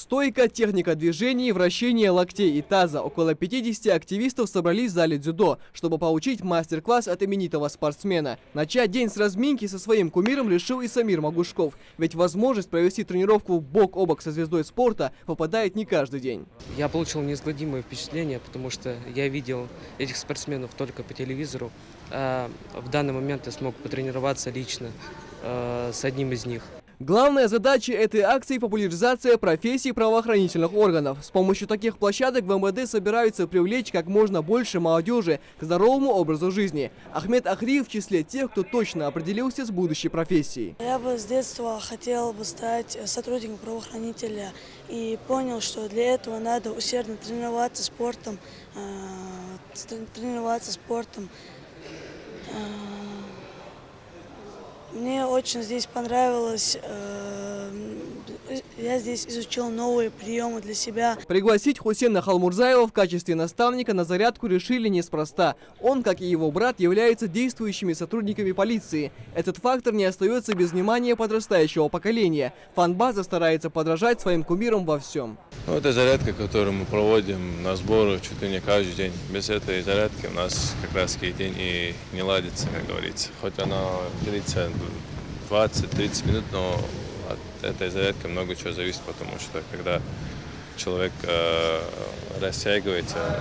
Стойка, техника движений, вращение локтей и таза. Около 50 активистов собрались в зале дзюдо, чтобы получить мастер-класс от именитого спортсмена. Начать день с разминки со своим кумиром решил и Самир Магушков. Ведь возможность провести тренировку бок о бок со звездой спорта попадает не каждый день. Я получил неизгладимое впечатление, потому что я видел этих спортсменов только по телевизору. А в данный момент я смог потренироваться лично с одним из них. Главная задача этой акции – популяризация профессий правоохранительных органов. С помощью таких площадок в МВД собираются привлечь как можно больше молодежи к здоровому образу жизни. Ахмед Ахриев в числе тех, кто точно определился с будущей профессией. Я бы с детства хотел бы стать сотрудником правоохранителя и понял, что для этого надо усердно тренироваться спортом. Мне очень здесь понравилось, я здесь изучил новые приемы для себя. Пригласить Хусена Халмурзаева в качестве наставника на зарядку решили неспроста. Он, как и его брат, является действующими сотрудниками полиции. Этот фактор не остается без внимания подрастающего поколения. Фан-база старается подражать своим кумирам во всем. Это зарядка, которую мы проводим на сборах чуть ли не каждый день. Без этой зарядки у нас как раз день и не ладится, как говорится. Хоть она длится 20-30 минут, но от этой зарядки много чего зависит, потому что когда человек растягивается,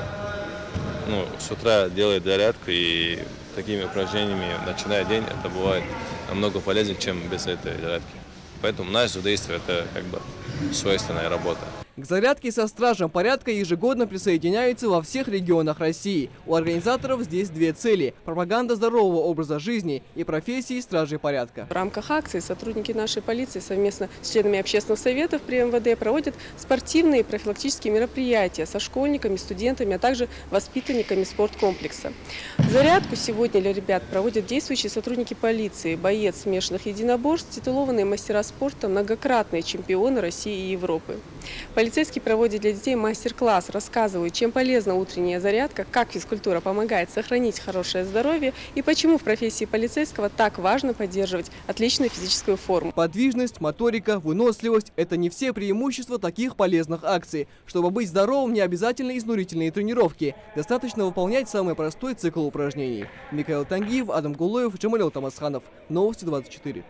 с утра делает зарядку и такими упражнениями начинает день, это бывает намного полезнее, чем без этой зарядки. Поэтому наше действие – это как бы свойственная работа. К зарядке со стражем порядка ежегодно присоединяются во всех регионах России. У организаторов здесь две цели – пропаганда здорового образа жизни и профессии стражей порядка. В рамках акции сотрудники нашей полиции совместно с членами общественных советов при МВД проводят спортивные и профилактические мероприятия со школьниками, студентами, а также воспитанниками спорткомплекса. Зарядку сегодня для ребят проводят действующие сотрудники полиции, боец смешанных единоборств, титулованные мастера спорта, многократные чемпионы России и Европы. Полицейские проводят для детей мастер-класс, рассказывают, чем полезна утренняя зарядка, как физкультура помогает сохранить хорошее здоровье и почему в профессии полицейского так важно поддерживать отличную физическую форму. Подвижность, моторика, выносливость – это не все преимущества таких полезных акций. Чтобы быть здоровым, не обязательно изнурительные тренировки. Достаточно выполнять самый простой цикл упражнений. Михаил Тангиев, Адам Гулоев, Джамалил Тамасханов. Новости 24.